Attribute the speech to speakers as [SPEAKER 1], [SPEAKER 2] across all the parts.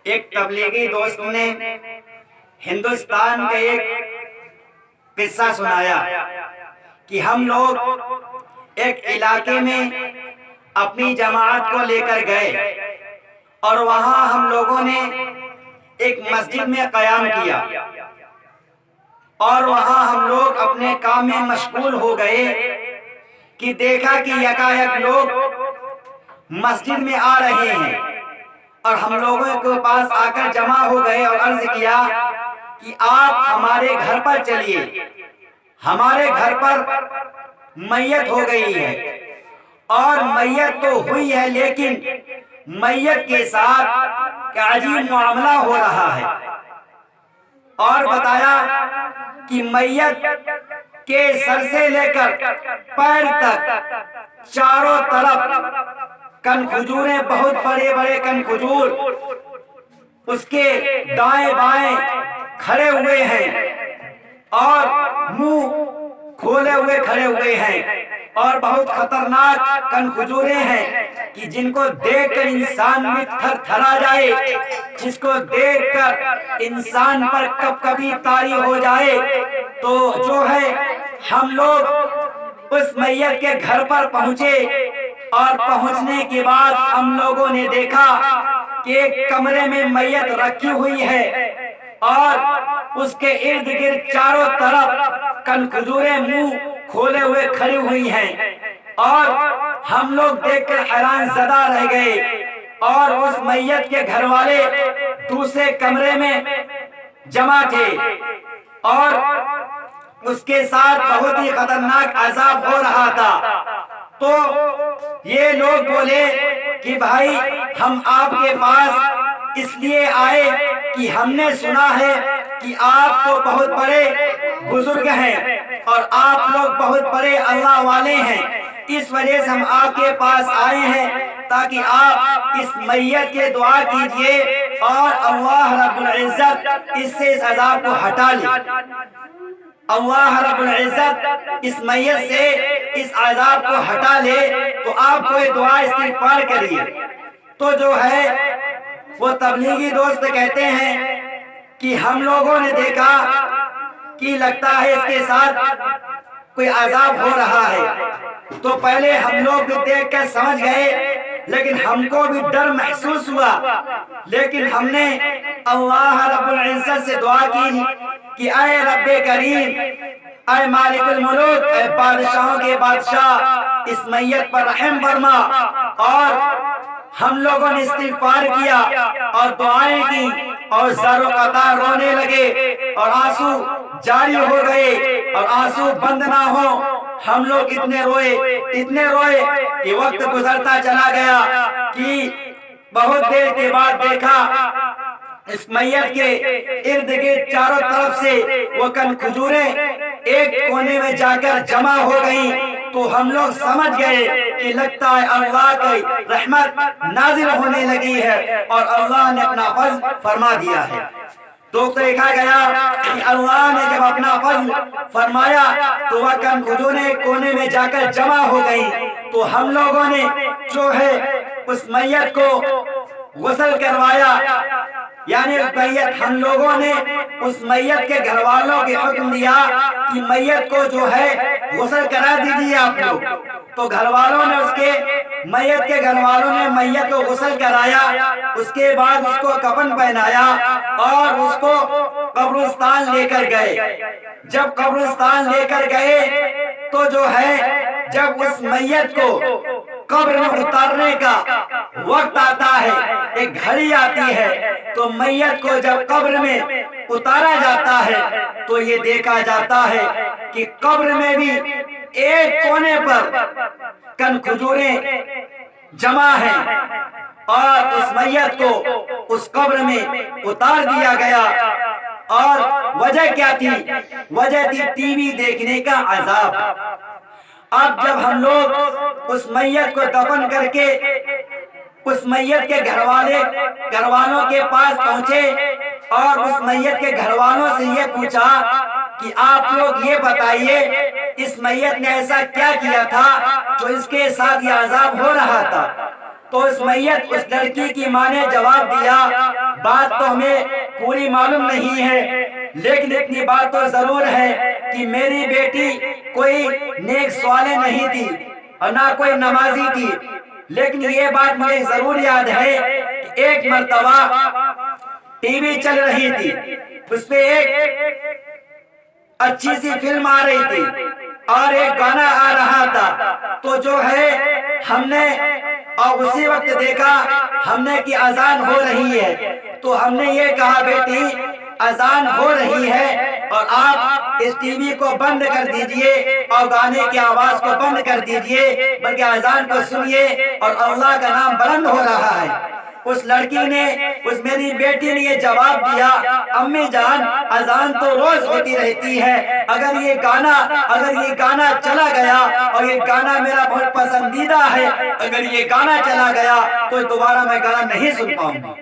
[SPEAKER 1] ایک تبلیغی دوست نے ہندوستان کا ایک قصہ سنایا کہ ہم لوگ ایک علاقے میں اپنی جماعت کو لے کر گئے اور وہاں ہم لوگوں نے ایک مسجد میں قیام کیا اور وہاں ہم لوگ اپنے کام میں مشغول ہو گئے کہ دیکھا کہ یکایک لوگ مسجد میں آ رہے ہیں اور ہم لوگوں کے پاس آ کر جمع ہو گئے اور عرض کیا کہ آپ ہمارے گھر پر چلیے، ہمارے گھر پر میت ہو گئی ہے اور میت تو ہوئی ہے لیکن میت کے ساتھ عجیب معاملہ ہو رہا ہے، اور بتایا کہ میت کے سر سے لے کر پیر تک چاروں طرف کن کھجوریں، بہت بڑے بڑے کن کھجور اس کے دائیں بائیں کھڑے ہوئے ہیں اور منہ کھولے ہوئے کھڑے ہوئے ہیں، اور بہت خطرناک کن کھجوریں ہیں کہ جن کو دیکھ کر انسان بھی تھر تھرا جائے، جس کو دیکھ کر انسان پر کب کبھی طاری ہو جائے۔ تو جو ہے ہم لوگ اس میت کے گھر پر پہنچے اور پہنچنے کے بعد ہم لوگوں نے دیکھا کہ ایک کمرے میں میت رکھی ہوئی ہے اور اس کے ارد گرد چاروں طرف کن کھجوریں منہ کھولے ہوئے کھڑی ہوئی ہیں، اور ہم لوگ دیکھ کر حیران زدہ رہ گئے، اور اس میت کے گھر والے دوسرے کمرے میں جمع تھے اور اس کے ساتھ بہت ہی خطرناک عذاب ہو رہا تھا۔ تو یہ لوگ بولے کہ بھائی ہم آپ کے پاس اس لیے آئے کہ ہم نے سنا ہے کہ آپ تو بہت بڑے بزرگ ہیں اور آپ لوگ بہت بڑے اللہ والے ہیں، اس وجہ سے ہم آپ کے پاس آئے ہیں تاکہ آپ اس میت کے دعا کیجئے اور اللہ رب العزت اس سے اس عذاب کو ہٹا لے، اللہ رب العزت اس میت سے اس عذاب کو ہٹا لے، تو آپ کوئی دعا استغفار کریے۔ تو جو ہے وہ تبلیغی دوست کہتے ہیں کہ ہم لوگوں نے دیکھا کہ لگتا ہے اس کے ساتھ کوئی عذاب ہو رہا ہے، تو پہلے ہم لوگ دیکھ کر سمجھ گئے لیکن ہم کو بھی ڈر محسوس ہوا، لیکن ہم نے اللہ رب العزت سے دعا کی کہ اے رب کریم، اے مالک الملوک، اے بادشاہوں کے بادشاہ، اس میت پر رحم فرما۔ اور ہم لوگوں نے استغفار کیا اور دعائیں کی اور زار و قطار رونے لگے اور آنسو جاری ہو گئے اور آنسو بند نہ ہو۔ ہم لوگ اتنے روئے کہ وقت گزرتا چلا گیا کہ بہت دیر کے بعد دیکھا اس میت کے ارد گرد چاروں طرف سے وہ کن کھجوریں ایک کونے میں جا کر جمع ہو گئیں، تو ہم لوگ سمجھ گئے کہ لگتا ہے اللہ کی رحمت نازل ہونے لگی ہے اور اللہ نے اپنا فضل فرما دیا ہے۔ تو دیکھا گیا کہ اللہ نے جب اپنا فضل فرمایا تو وہ کن کھجوریں ایک کونے میں جا کر جمع ہو گئیں، تو ہم لوگوں نے جو ہے اس میت کو غسل کروایا، یعنی ہم لوگوں نے اس میت کے گھر والوں کے حکم دیا کہ میت کو جو ہے غسل کرا دیجیے آپ لوگ۔ تو گھر والوں نے میت کے گھر والوں نے میت کو غسل کرایا، اس کے بعد اس کو کفن پہنایا اور اس کو قبرستان لے کر گئے۔ جب قبرستان لے کر گئے تو جو ہے جب اس میت کو قبر میں اتارنے کا وقت آتا ہے، ایک گھڑی آتی ہے، تو میت کو جب قبر میں اتارا جاتا ہے تو یہ دیکھا جاتا ہے کہ قبر میں بھی ایک کونے پر کن کھجوریں جمع ہیں اور اس میت کو اس قبر میں اتار دیا گیا۔ اور وجہ کیا تھی؟ وجہ تھی ٹی وی دیکھنے کا عذاب۔ اب جب ہم لوگ اس میت کو دفن کر کے اس میت کے گھر والوں کے پاس پہنچے اور اس میت کے گھر والوں سے یہ پوچھا کہ آپ لوگ یہ بتائیے اس میت نے ایسا کیا کیا تھا جو اس کے ساتھ یہ عذاب ہو رہا تھا؟ تو اس میت اس لڑکی کی ماں نے جواب دیا، بات تو ہمیں پوری معلوم نہیں ہے، لیکن اتنی بات تو ضرور ہے کہ میری بیٹی کوئی نیک صالح نہیں تھی اور نہ کوئی نمازی تھی، لیکن یہ بات مجھے ضرور یاد ہے کہ ایک مرتبہ ٹی وی چل رہی تھی، اس پہ ایک اچھی سی فلم آ رہی تھی اور ایک گانا آ رہا تھا، تو جو ہے ہم نے اور اسی وقت دیکھا ہم نے کہ اذان ہو رہی ہے، تو ہم نے یہ کہا بیٹی اذان ہو رہی ہے اور آپ اس ٹی وی کو بند کر دیجئے اور گانے کی آواز کو بند کر دیجئے، بلکہ اذان کو سنیے اور اللہ کا نام بلند ہو رہا ہے۔ اس لڑکی نے، اس میری بیٹی نے یہ جواب دیا، امی جان اذان تو روز ہوتی رہتی ہے، اگر یہ گانا چلا گیا اور یہ گانا میرا بہت پسندیدہ ہے، اگر یہ گانا چلا گیا تو دوبارہ میں گانا نہیں سن پاؤں گا۔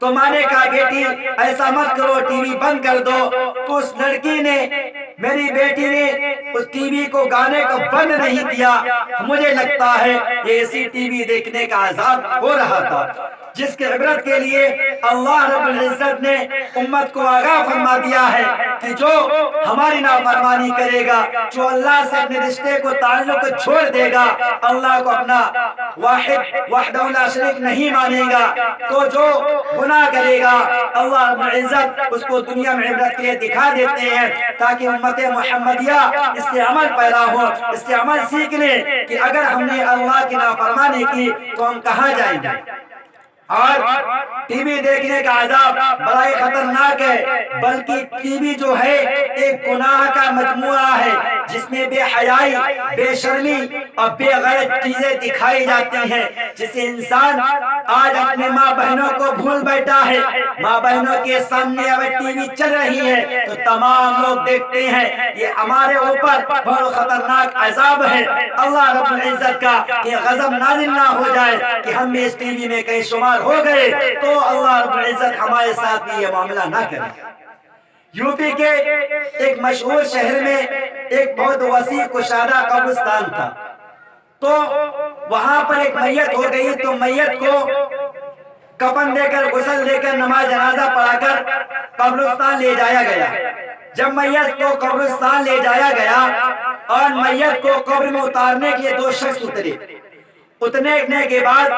[SPEAKER 1] تو میں نے کہا بیٹی ایسا مت کرو، ٹی وی بند کر دو۔ تو اس لڑکی نے، میری بیٹی نے اس ٹی وی کو، گانے کو بند نہیں کیا۔ مجھے لگتا ہے یہ اسی ٹی وی دیکھنے کا عذاب ہو رہا تھا، جس کے عبرت کے لیے اللہ رب العزت نے امت کو آگاہ فرما دیا ہے کہ جو ہماری نافرمانی کرے گا، جو اللہ سے اپنے رشتے کو، تعلق کو چھوڑ دے گا، اللہ کو اپنا واحد وحدہ لا شریک نہیں مانے گا، تو جو گناہ کرے گا اللہ رب العزت اس کو دنیا میں عبرت کے لیے دکھا دیتے ہیں، تاکہ امت محمدیہ اس سے عمل پیدا ہو، اس سے عمل سیکھ لیں کہ اگر ہم نے اللہ کی نافرمانی کی تو ہم کہاں جائیں گے۔ اور ٹی وی دیکھنے کا عذاب بڑا ہی خطرناک ہے، بلکہ ٹی وی جو ہے ایک گناہ کا مجموعہ ہے، جس میں بے حیائی، بے شرمی اور بے غیرت چیزیں دکھائی جاتی ہیں، جس سے انسان آج اپنے ماں بہنوں کو بھول بیٹھا ہے۔ ماں بہنوں کے سامنے اگر ٹی وی چل رہی ہے تو تمام لوگ دیکھتے ہیں، یہ ہمارے اوپر بہت خطرناک عذاب ہے اللہ رب العزت کا، کہ غضب نازل نہ ہو جائے کہ ہم بھی اس ٹی وی میں کہیں شمار ہو گئے تو اللہ رب العزت ہمارے ساتھ بھی یہ معاملہ نہ کرے۔ یو پی کے ایک مشہور شہر میں ایک بہت وسیع کشادہ قبرستان تھا، تو وہاں پر ایک میت ہو گئی، تو میت کو کفن دے کر، غسل دے کر، نماز جنازہ پڑھا کر قبرستان لے جایا گیا۔ جب میت کو قبرستان لے جایا گیا اور میت کو قبر میں اتارنے کے لیے دو شخص اترنے کے بعد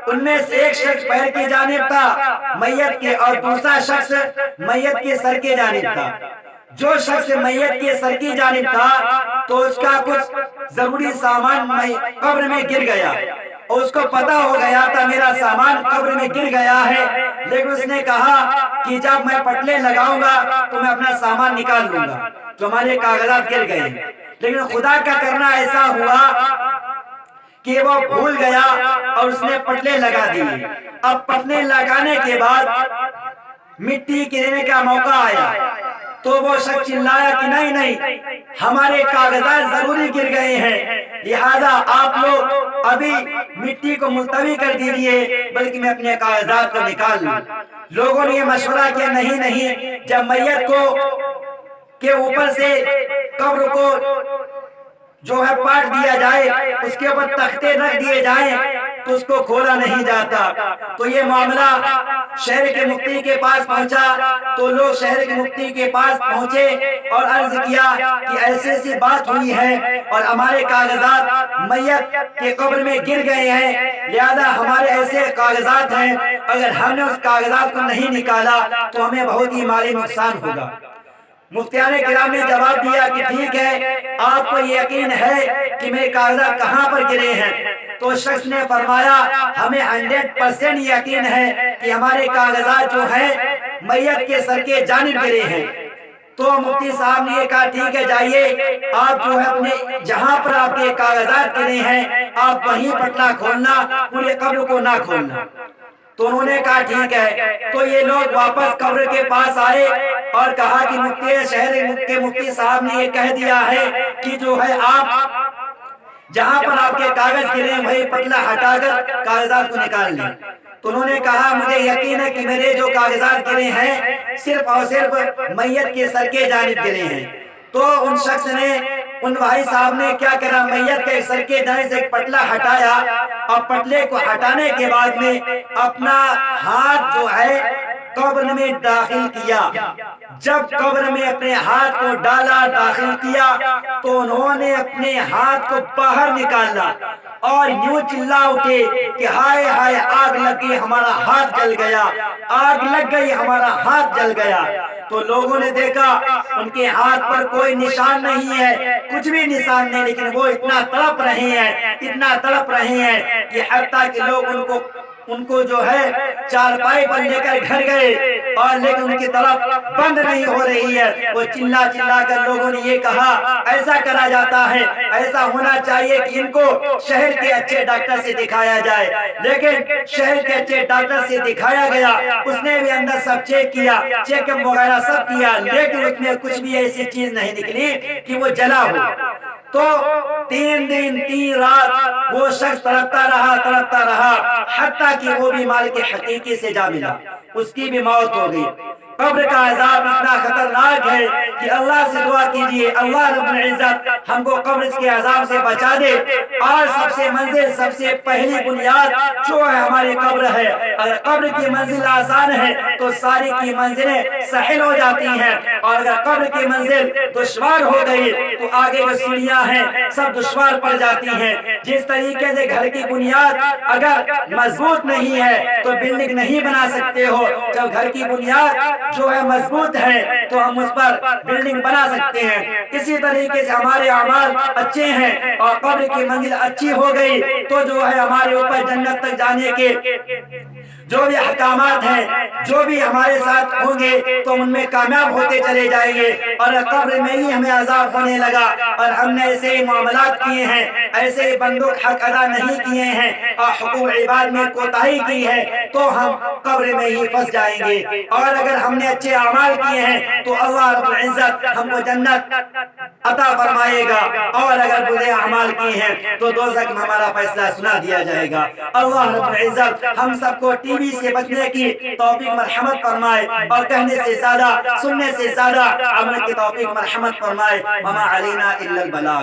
[SPEAKER 1] ان میں سے ایک شخص پیر کی جانب تھا میت کے، اور دوسرا شخص میت کے سر کی جانب تھا۔ جو شخص میت کے سر کی جانب تھا تو اس کا کچھ ضروری سامان قبر میں گر گیا، اور اس کو پتہ ہو گیا تھا میرا سامان قبر میں گر گیا ہے، لیکن اس نے کہا کہ جب میں پٹلے لگاؤں گا تو میں اپنا سامان نکال لوں گا، تو ہمارے کاغذات گر گئے۔ لیکن خدا کا کرنا ایسا ہوا کہ وہ بھول گیا اور اس نے پٹلے لگا دیے۔ اب پٹلے لگانے کے بعد مٹی گرنے کا موقع آیا تو وہ شخص چلایا کہ نہیں ہمارے کاغذات ضروری گر گئے ہیں، لہذا آپ لوگ ابھی مٹی کو ملتوی کر دیجئے بلکہ میں اپنے کاغذات کو نکال لوں۔ لوگوں نے یہ مشورہ کیا نہیں، جب میت کو کے اوپر سے قبر کو جو ہے پاٹ دیا جائے، اس کے اوپر تختے رکھ دیے جائیں تو اس کو کھولا نہیں جاتا۔ تو یہ معاملہ شہر کے مفتی کے پاس پہنچا، تو لوگ شہر کے مفتی کے پاس پہنچے اور عرض کیا کہ ایسی ایسی بات ہوئی ہے اور ہمارے کاغذات میت کے قبر میں گر گئے ہیں، لہذا ہمارے ایسے کاغذات ہیں، اگر ہم نے اس کاغذات کو نہیں نکالا تو ہمیں بہت ہی مالی نقصان ہوگا۔ مفتیان کرام نے جواب دیا کہ ٹھیک ہے، آپ کو یقین ہے کہ میرے کاغذات کہاں پر گرے ہیں؟ تو شخص نے فرمایا ہمیں 100% یقین ہے کہ ہمارے کاغذات جو ہیں میت کے سر کے جانب گرے ہیں۔ تو مفتی صاحب نے یہ کہا ٹھیک ہے، جائیے آپ جو ہے اپنے جہاں پر آپ کے کاغذات گرے ہیں آپ وہیں پٹلا کھولنا، پورے قبر کو نہ کھولنا۔ تو انہوں نے کہا ٹھیک ہے۔ تو یہ لوگ واپس قبر کے پاس آئے اور کہا کہ شہر کے مفتی صاحب نے یہ کہہ دیا ہے کہ جو ہے آپ جہاں پر آپ کے کاغذ گرے وہی پٹلا ہٹا کر کاغذات کو نکال لیں۔ تو انہوں نے کہا مجھے یقین ہے کہ میرے جو کاغذات گرے ہیں صرف اور صرف میت کے سر کے جانب گرے ہیں۔ تو ان شخص نے ان بھائی صاحب نے کیا کرا، میت کے سر کے دائیں سے ایک پٹلا ہٹایا اور پٹلے کو ہٹانے کے بعد میں اپنا ہاتھ جو ہے قبر میں داخل کیا۔ جب قبر میں اپنے ہاتھ کو ڈالا، داخل کیا، تو انہوں نے اپنے ہاتھ کو باہر نکالا اور یوں چلا اٹھے کہ ہائے ہائے آگ لگ گئی، ہمارا ہاتھ جل گیا، آگ لگ گئی، ہمارا ہاتھ جل گیا۔ تو لوگوں نے دیکھا ان کے ہاتھ پر کوئی نشان نہیں ہے، کچھ بھی نشان نہیں، لیکن وہ اتنا تڑپ رہے ہیں، اتنا تڑپ رہے ہیں کہ حتیٰ کہ لوگ ان کو جو ہے چارپائی پر لے کر گھر گئے، اور لیکن ان کی طرف بند نہیں ہو رہی ہے۔ وہ چلا چلا کر لوگوں نے یہ کہا ایسا کرا جاتا ہے، ایسا ہونا چاہیے کہ ان کو شہر کے اچھے ڈاکٹر سے دکھایا جائے۔ لیکن شہر کے اچھے ڈاکٹر سے دکھایا گیا، اس نے بھی اندر سب چیک کیا، چیک اپ وغیرہ سب کیا، لیکن اس میں کچھ بھی ایسی چیز نہیں نکلی کہ وہ جلا ہو۔ تو 3 دن 3 رات وہ شخص تڑپتا رہا حتیٰ کہ وہ بھی مالک حقیقی سے جا ملا، اس کی بھی موت ہو گئی۔ قبر کا عذاب اتنا خطرناک ہے کہ اللہ سے دعا کیجئے اللہ رب العزت ہم کو قبر کے عذاب سے بچا دے۔ اور سب سے منزل، سب سے پہلی بنیاد جو ہے ہماری قبر ہے۔ اگر قبر کی منزل آسان ہے تو ساری کی منزلیں سہل ہو جاتی ہیں، اور اگر قبر کی منزل دشوار ہو گئی تو آگے جو سیڑھیاں ہیں سب دشوار پڑ جاتی ہیں۔ جس طریقے سے گھر کی بنیاد اگر مضبوط نہیں ہے تو بلڈنگ نہیں بنا سکتے ہو، جب گھر کی بنیاد جو ہے مضبوط ہے تو ہم اس پر بلڈنگ بنا سکتے ہیں۔ اسی طریقے سے ہمارے اعمال اچھے ہیں اور قبر کی منزل اچھی ہو گئی تو جو ہے ہمارے اوپر جنت تک جانے کے جو بھی احکامات ہیں، جو بھی ہمارے ساتھ ہوں گے تو ان میں کامیاب ہوتے چلے جائیں گے۔ اور قبر میں ہی ہمیں عذاب ہونے لگا اور ہم نے ایسے ہی معاملات کیے ہیں، ایسے ہی بندوں کا حق ادا نہیں کیے ہیں اور حقوق عباد میں کوتاہی کی ہے تو ہم قبر میں ہی پھنس جائیں گے۔ اور اگر ہم نے اچھے اعمال کیے ہیں تو اللہ رب العزت ہم کو جنت عطا فرمائے گا، اور اگر برے اعمال کیے ہیں تو دوزخ میں ہمارا فیصلہ سنا دیا جائے گا۔ اللہ رب العزت ہم سب کو ٹی وی سے بچنے کی توفیق مرحمت فرمائے، اور کہنے سے زیادہ سننے سے زیادہ عمل کی توفیق مرحمت فرمائے۔ وما علینا الا البلاغ۔